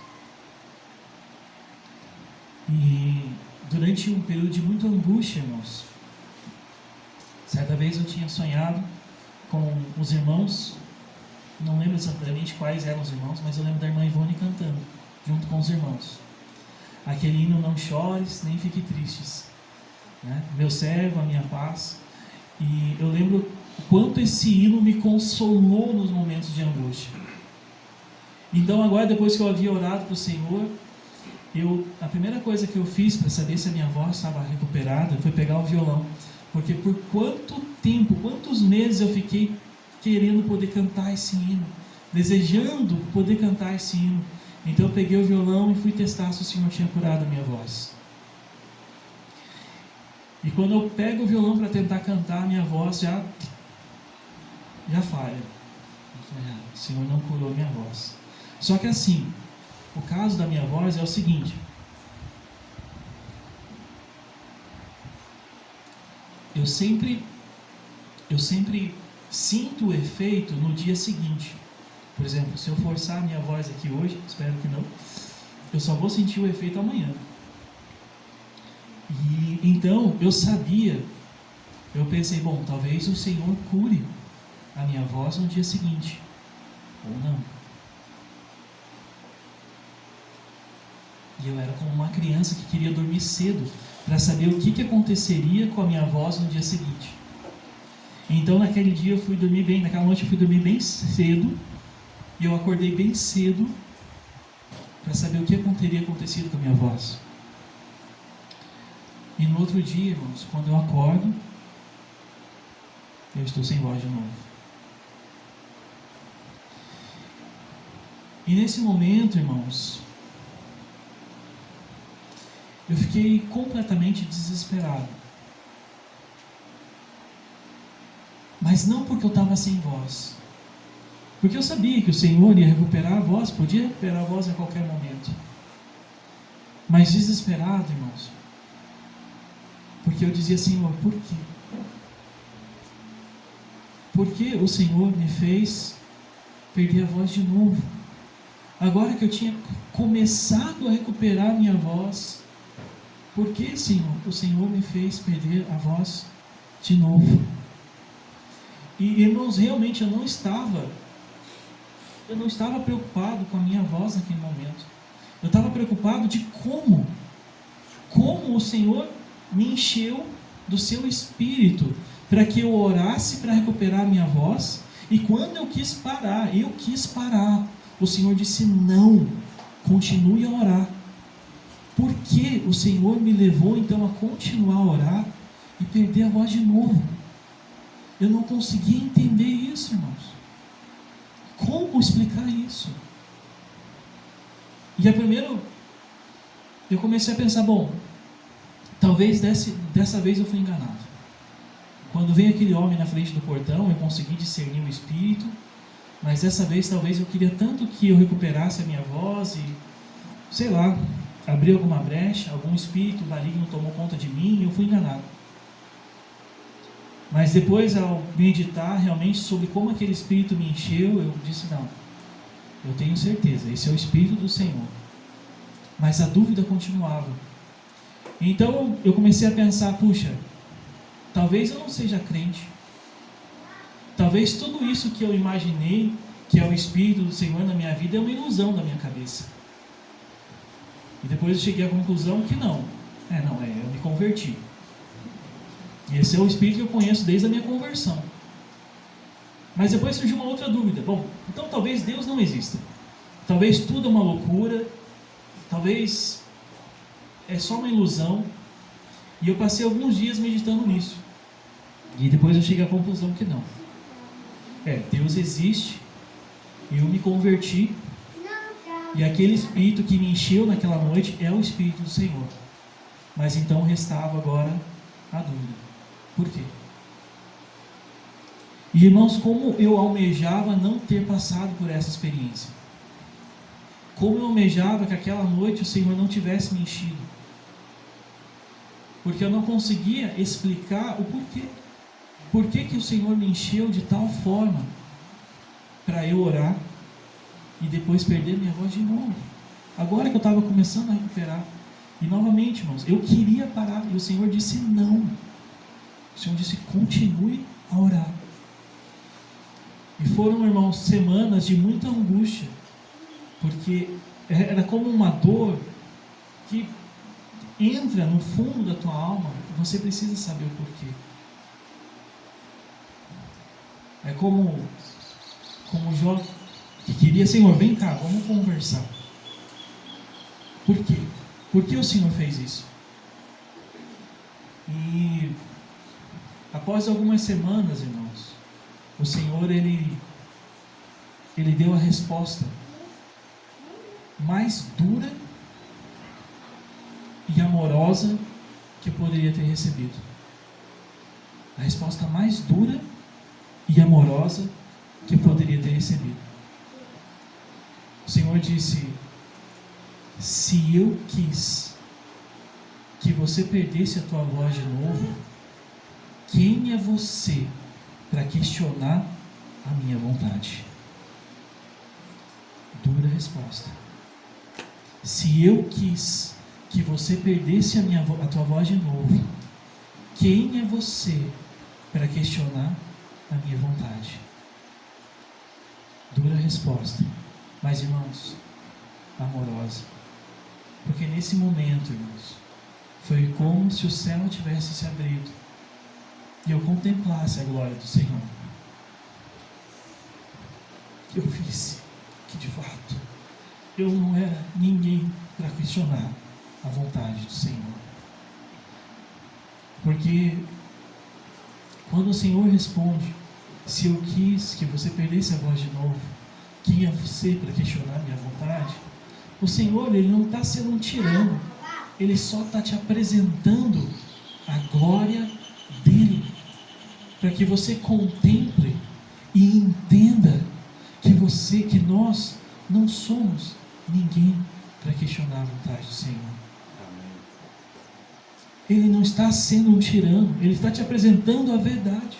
E durante um período de muita angústia, irmãos, certa vez eu tinha sonhado com os irmãos, não lembro exatamente quais eram os irmãos, mas eu lembro da irmã Ivone cantando, junto com os irmãos, aquele hino: não chores, nem fique tristes, né? Meu servo, a minha paz. E eu lembro o quanto esse hino me consolou nos momentos de angústia. Então agora, depois que eu havia orado para o Senhor, a primeira coisa que eu fiz para saber se a minha voz estava recuperada foi pegar o violão. Porque por quanto tempo, quantos meses eu fiquei querendo poder cantar esse hino, desejando poder cantar esse hino. Então eu peguei o violão e fui testar se o Senhor tinha curado a minha voz. E quando eu pego o violão para tentar cantar, a minha voz já falha. O Senhor não curou a minha voz. Só que assim, o caso da minha voz é o seguinte: eu sempre sinto o efeito no dia seguinte. Por exemplo, se eu forçar a minha voz aqui hoje, espero que não, eu só vou sentir o efeito amanhã. E então eu pensei: bom, talvez o Senhor cure a minha voz no dia seguinte, ou não. E eu era como uma criança que queria dormir cedo, para saber o que aconteceria com a minha voz no dia seguinte. Então naquele dia naquela noite eu fui dormir bem cedo, e eu acordei bem cedo, para saber o que teria acontecido com a minha voz. E no outro dia, irmãos, quando eu acordo, eu estou sem voz de novo. E nesse momento, irmãos, eu fiquei completamente desesperado. Mas não porque eu estava sem voz. Porque eu sabia que o Senhor ia recuperar a voz, podia recuperar a voz a qualquer momento. Mas desesperado, irmãos, porque eu dizia: Senhor, por quê? Por que o Senhor me fez perder a voz de novo? Agora que eu tinha começado a recuperar a minha voz, por que, Senhor, o Senhor me fez perder a voz de novo? E, irmãos, realmente eu não estava preocupado com a minha voz naquele momento. Eu estava preocupado de como o Senhor me encheu do seu Espírito para que eu orasse para recuperar a minha voz. E quando eu quis parar, o Senhor disse: não, continue a orar. Por que o Senhor me levou então a continuar a orar e perder a voz de novo? Eu não conseguia entender isso, irmãos. Como explicar isso? E primeiro eu comecei a pensar: bom, talvez dessa vez eu fui enganado. Quando veio aquele homem na frente do portão, eu consegui discernir o Espírito, Mas dessa vez talvez eu queria tanto que eu recuperasse a minha voz e, sei lá, abriu alguma brecha, algum espírito maligno tomou conta de mim e eu fui enganado. Mas depois, ao meditar realmente sobre como aquele espírito me encheu, eu disse: não, eu tenho certeza, esse é o Espírito do Senhor. Mas a dúvida continuava. Então eu comecei a pensar: puxa, talvez eu não seja crente. Talvez tudo isso que eu imaginei que é o Espírito do Senhor na minha vida é uma ilusão da minha cabeça. E depois eu cheguei à conclusão que não. Eu me converti. E esse é o Espírito que eu conheço desde a minha conversão. Mas depois surgiu uma outra dúvida. Bom, então talvez Deus não exista. Talvez tudo é uma loucura. Talvez é só uma ilusão. E eu passei alguns dias meditando nisso. E depois eu cheguei à conclusão que não. Deus existe. Eu me converti. E aquele Espírito que me encheu naquela noite é o Espírito do Senhor. Mas então restava agora a dúvida. Por quê? E irmãos, como eu almejava não ter passado por essa experiência. Como eu almejava que aquela noite o Senhor não tivesse me enchido. Porque eu não conseguia explicar o porquê. Por que o Senhor me encheu de tal forma para eu orar e depois perder minha voz de novo? Agora que eu estava começando a recuperar. E novamente, irmãos, eu queria parar e o Senhor disse não. O Senhor disse: continue a orar. E foram, irmãos, semanas de muita angústia, porque era como uma dor que entra no fundo da tua alma e você precisa saber o porquê. É como Jó, que queria: Senhor, vem cá, vamos conversar. Por quê? Por que o Senhor fez isso? E após algumas semanas, irmãos, o Senhor, Ele deu a resposta mais dura e amorosa que eu poderia ter recebido. A resposta mais dura e amorosa que eu poderia ter recebido. O Senhor disse: se eu quis que você perdesse a tua voz de novo, quem é você para questionar a minha vontade? Dura resposta. Se eu quis que você perdesse a tua voz de novo, quem é você para questionar a minha vontade? Dura resposta, mas, irmãos, amorosa. Porque nesse momento, irmãos, foi como se o céu tivesse se abrido e eu contemplasse a glória do Senhor. Eu visse que, de fato, eu não era ninguém para questionar a vontade do Senhor. Porque quando o Senhor responde: se eu quis que você perdesse a voz de novo, quem é você para questionar a minha vontade? O Senhor, Ele não está sendo um tirano. Ele só está te apresentando a glória dEle, para que você contemple e entenda que nós não somos ninguém para questionar a vontade do Senhor. Ele não está sendo um tirano, Ele está te apresentando a verdade.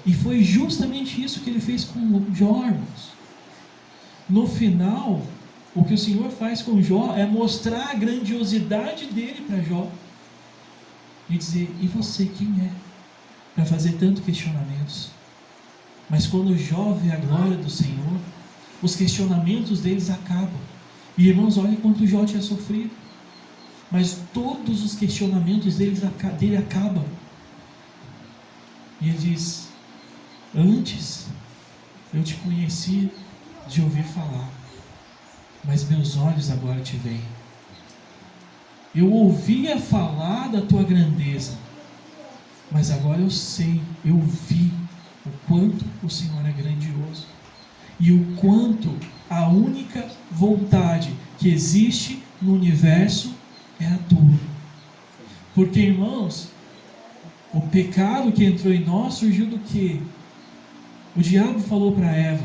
E foi justamente isso que Ele fez com Jó, irmãos. No final, o que o Senhor faz com Jó é mostrar a grandiosidade dele para Jó e dizer: e você quem é para fazer tanto questionamentos? Mas quando Jó vê a glória do Senhor, os questionamentos deles acabam. E, irmãos, olha quanto Jó tinha sofrido, mas todos os questionamentos dele acabam. E ele diz: antes eu te conheci de ouvir falar, mas meus olhos agora te veem. Eu ouvia falar da tua grandeza, mas agora eu sei, eu vi o quanto o Senhor é grandioso e o quanto a única vontade que existe no universo é a tua. Porque, irmãos, o pecado que entrou em nós surgiu do quê? O diabo falou para Eva: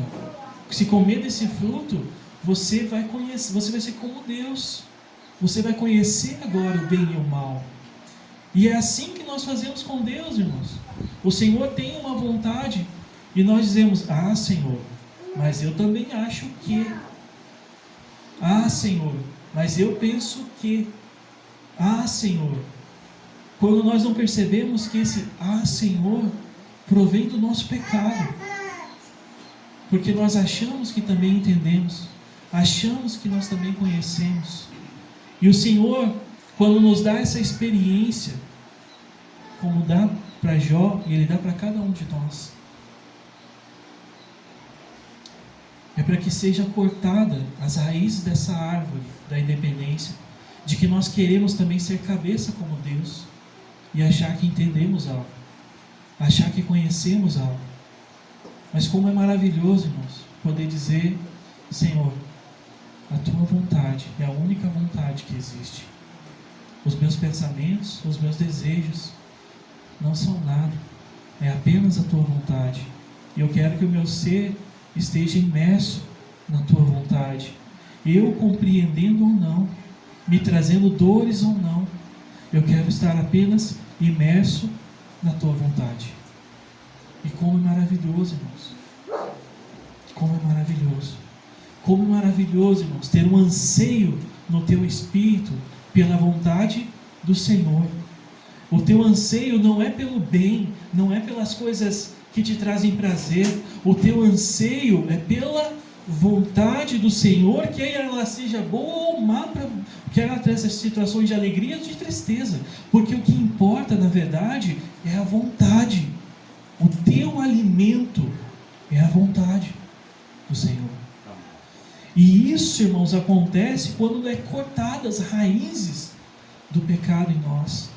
Se comer desse fruto, você vai ser como Deus. Você vai conhecer agora o bem e o mal. E é assim que nós fazemos com Deus, irmãos. O Senhor tem uma vontade e nós dizemos: ah, Senhor, mas eu também acho que. Ah, Senhor, mas eu penso que. Ah, Senhor. Quando nós não percebemos que esse ah, Senhor provém do nosso pecado. Porque nós achamos que também entendemos. Achamos que nós também conhecemos. E o Senhor, quando nos dá essa experiência, como dá para Jó, e Ele dá para cada um de nós, é para que seja cortada as raízes dessa árvore da independência, de que nós queremos também ser cabeça como Deus, e achar que entendemos algo, achar que conhecemos algo. Mas como é maravilhoso, irmãos, poder dizer: Senhor, a Tua vontade é a única vontade que existe. Os meus pensamentos, os meus desejos não são nada, é apenas a Tua vontade. E eu quero que o meu ser esteja imerso na Tua vontade, eu compreendendo ou não, me trazendo dores ou não, eu quero estar apenas imerso na Tua vontade. E como é maravilhoso, irmãos, como é maravilhoso, como é maravilhoso, irmãos, ter um anseio no teu espírito pela vontade do Senhor. O teu anseio não é pelo bem, não é pelas coisas que te trazem prazer. O teu anseio é pela vontade do Senhor, que ela seja boa ou má, que ela traga situações de alegria ou de tristeza. Porque o que importa, na verdade, é a vontade. O teu alimento é a vontade do Senhor. E isso, irmãos, acontece quando é cortadas as raízes do pecado em nós.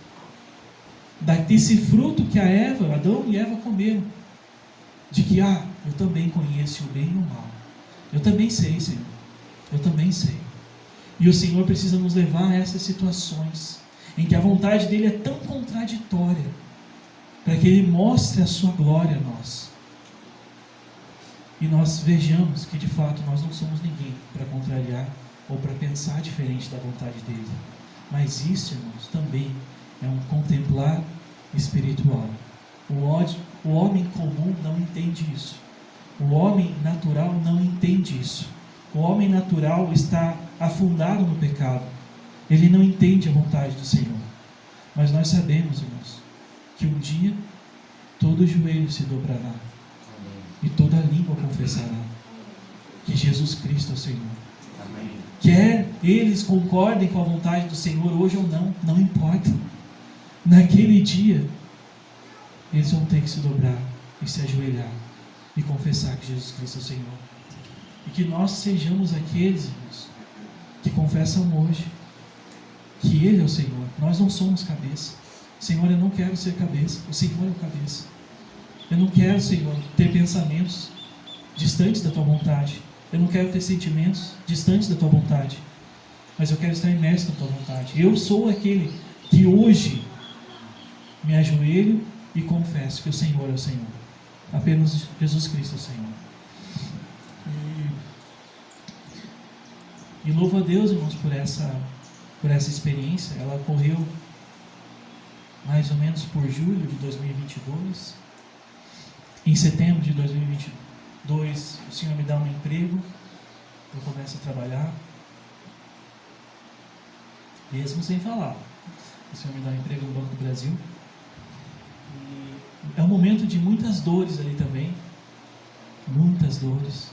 Desse fruto que Adão e Eva comeram. De que, eu também conheço o bem e o mal. Eu também sei, Senhor. Eu também sei. E o Senhor precisa nos levar a essas situações em que a vontade dele é tão contraditória, para que ele mostre a sua glória a nós. E nós vejamos que de fato nós não somos ninguém para contrariar ou para pensar diferente da vontade dele. Mas isso, irmãos, também é um contemplar espiritual. O homem comum não entende isso. O homem natural não entende isso. O homem natural está afundado no pecado. Ele não entende a vontade do Senhor. Mas nós sabemos, irmãos, que um dia todo joelho se dobrará e toda língua confessará que Jesus Cristo é o Senhor. Amém. Quer eles concordem com a vontade do Senhor hoje ou não, não importa. Naquele dia eles vão ter que se dobrar e se ajoelhar e confessar que Jesus Cristo é o Senhor. E que nós sejamos aqueles, irmãos, que confessam hoje que Ele é o Senhor. Nós não somos cabeça. Senhor, eu não quero ser cabeça. O Senhor é o cabeça. Eu não quero, Senhor, ter pensamentos distantes da Tua vontade. Eu não quero ter sentimentos distantes da Tua vontade. Mas eu quero estar imerso na Tua vontade. Eu sou aquele que hoje me ajoelho e confesso que o Senhor é o Senhor. Apenas Jesus Cristo é o Senhor. E louvo a Deus, irmãos, por essa experiência. Ela ocorreu mais ou menos por julho de 2022. Em setembro de 2022, o Senhor me dá um emprego. Eu começo a trabalhar, mesmo sem falar. O Senhor me dá um emprego no Banco do Brasil. E é um momento de muitas dores ali também. Muitas dores.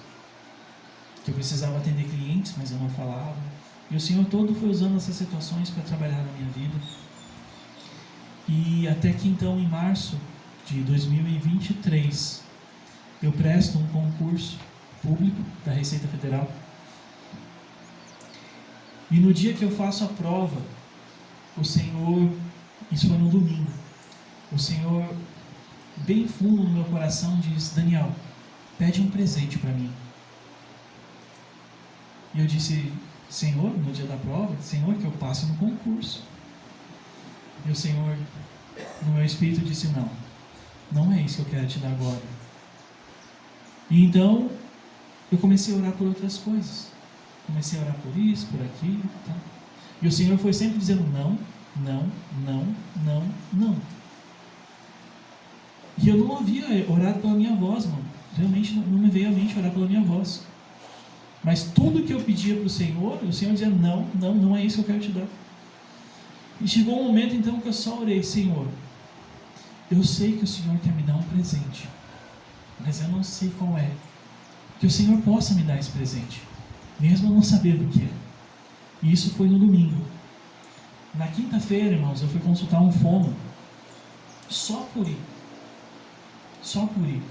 Que eu precisava atender clientes, mas eu não falava. E o Senhor todo foi usando essas situações para trabalhar na minha vida. E até que então, em março de 2023, eu presto um concurso público da Receita Federal. E no dia que eu faço a prova, o Senhor, isso foi no domingo, o Senhor, bem fundo no meu coração, diz: Daniel, pede um presente para mim. E eu disse: Senhor, no dia da prova, Senhor, que eu passe no concurso. E o Senhor, no meu espírito, disse: não é isso que eu quero te dar agora. E então, eu comecei a orar por outras coisas. Comecei a orar por isso, por aquilo, tá? E o Senhor foi sempre dizendo não, não, não, não, não. E eu não havia orado pela minha voz, mano. Realmente não me veio à mente orar pela minha voz. Mas tudo que eu pedia para o Senhor dizia não, não, não é isso que eu quero te dar. E chegou um momento então que eu só orei: Senhor, eu sei que o Senhor quer me dar um presente, mas eu não sei qual é. Que o Senhor possa me dar esse presente, mesmo eu não sabendo o que é. E isso foi no domingo. Na quinta-feira, irmãos, eu fui consultar um fono, só por ir.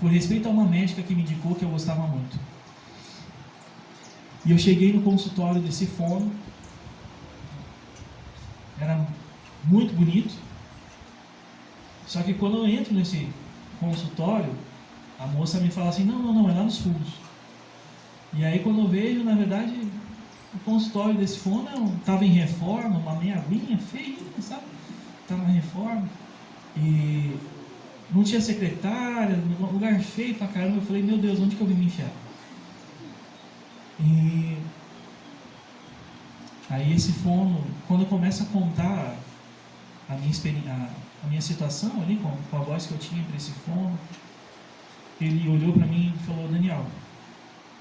Por respeito a uma médica que me indicou, que eu gostava muito. E eu cheguei no consultório desse fono, era muito bonito, só que quando eu entro nesse consultório, a moça me fala assim: não, é lá nos fundos. E aí quando eu vejo, na verdade, o consultório desse fono estava em reforma, uma meia aguinha feia, sabe? Estava em reforma, e não tinha secretária, um lugar feio pra caramba. Eu falei: meu Deus, onde que eu vim me enfiar? E aí esse fono, quando eu começo a contar a minha situação ali, com a voz que eu tinha para esse fono, ele olhou para mim e falou: Daniel,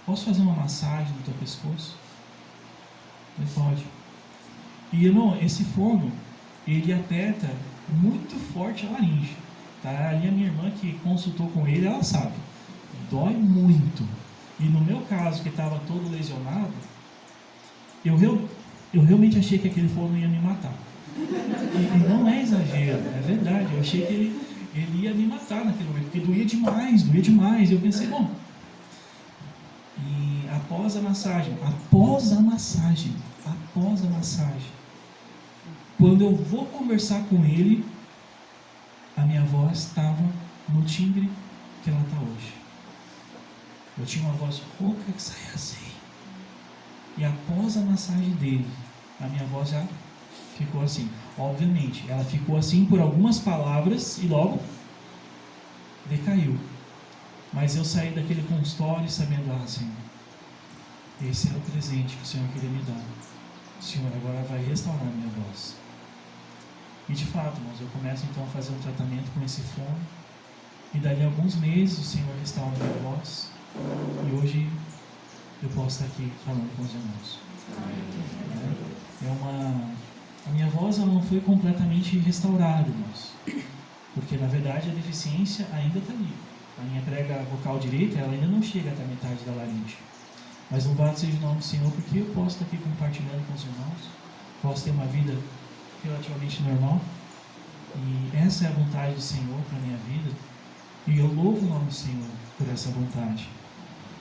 posso fazer uma massagem no teu pescoço? Ele: pode. E irmão, esse fono, ele aperta muito forte a laringe, tá? Ali a minha irmã que consultou com ele, ela sabe, dói muito. E no meu caso, que estava todo lesionado, eu realmente achei que aquele fono ia me matar. E não é exagero, é verdade. Eu achei que ele ia me matar naquele momento, porque doía demais. Eu pensei: bom. E após a massagem, quando eu vou conversar com ele, a minha voz estava no timbre que ela está hoje. Eu tinha uma voz rouca que saía assim. E após a massagem dele, a minha voz já ficou assim. Obviamente, ela ficou assim por algumas palavras e logo decaiu. Mas eu saí daquele consultório sabendo: Senhor, esse era o presente que o Senhor queria me dar. O Senhor agora vai restaurar a minha voz. E de fato, irmãos, eu começo então a fazer um tratamento com esse fono. E dali a alguns meses o Senhor restaura a minha voz. E hoje eu posso estar aqui falando com os irmãos. A minha voz ela não foi completamente restaurada, irmãos, porque na verdade a deficiência ainda está ali. A minha prega vocal direita ela ainda não chega até a metade da laringe. Mas louvado seja o nome do Senhor, porque eu posso estar aqui compartilhando com os irmãos, posso ter uma vida relativamente normal. E essa é a vontade do Senhor para a minha vida. E eu louvo o nome do Senhor por essa vontade.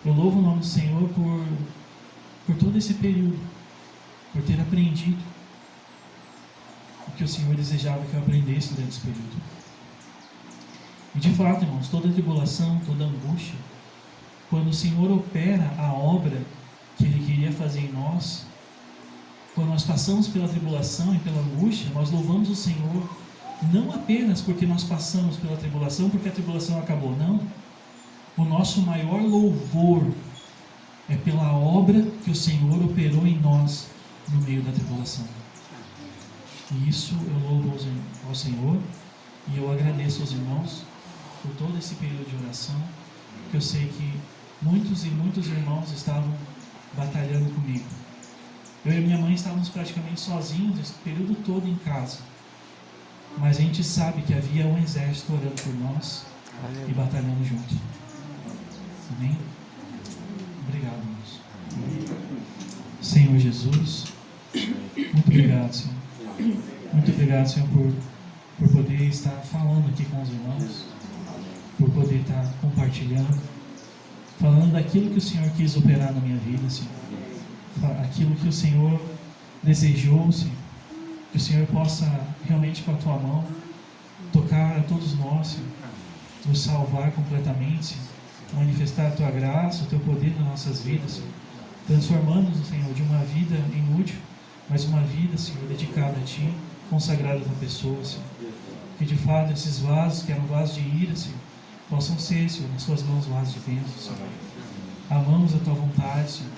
Eu louvo o nome do Senhor por todo esse período, por ter aprendido o que o Senhor desejava que eu aprendesse durante esse período. E de fato, irmãos, toda tribulação, toda angústia, quando o Senhor opera a obra que Ele queria fazer em nós, quando nós passamos pela tribulação e pela angústia, nós louvamos o Senhor, não apenas porque nós passamos pela tribulação, porque a tribulação acabou, não. O nosso maior louvor é pela obra que o Senhor operou em nós no meio da tribulação. E isso eu louvo ao Senhor, e eu agradeço aos irmãos por todo esse período de oração, que eu sei que muitos e muitos irmãos estavam batalhando comigo. Eu e minha mãe estávamos praticamente sozinhos esse período todo em casa, mas a gente sabe que havia um exército orando por nós e batalhando junto. Amém? Obrigado, irmãos. Senhor Jesus, muito obrigado, Senhor. Muito obrigado, Senhor, por poder estar falando aqui com os irmãos, por poder estar compartilhando, falando daquilo que o Senhor quis operar na minha vida, Senhor. Aquilo que o Senhor desejou, Senhor. Que o Senhor possa realmente, com a Tua mão, tocar a todos nós, Senhor. Nos salvar completamente, Senhor. Manifestar a Tua graça, o Teu poder nas nossas vidas, Senhor. Transformando-nos, Senhor, de uma vida inútil, mas uma vida, Senhor, dedicada a Ti, consagrada a Tua pessoa, Senhor. Que de fato esses vasos, que eram vasos de ira, Senhor, possam ser, Senhor, nas Tuas mãos vasos de bênção, Senhor. amamos a Tua vontade, Senhor.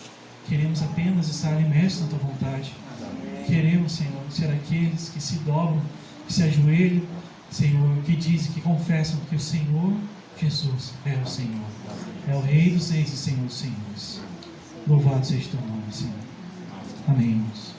Queremos apenas estar imersos na Tua vontade. Queremos, Senhor, ser aqueles que se dobram, que se ajoelham, Senhor, que dizem, que confessam que o Senhor Jesus é o Senhor. É o Rei dos Reis e Senhor dos Senhores. Louvado seja o Teu nome, Senhor. Amém, irmãos.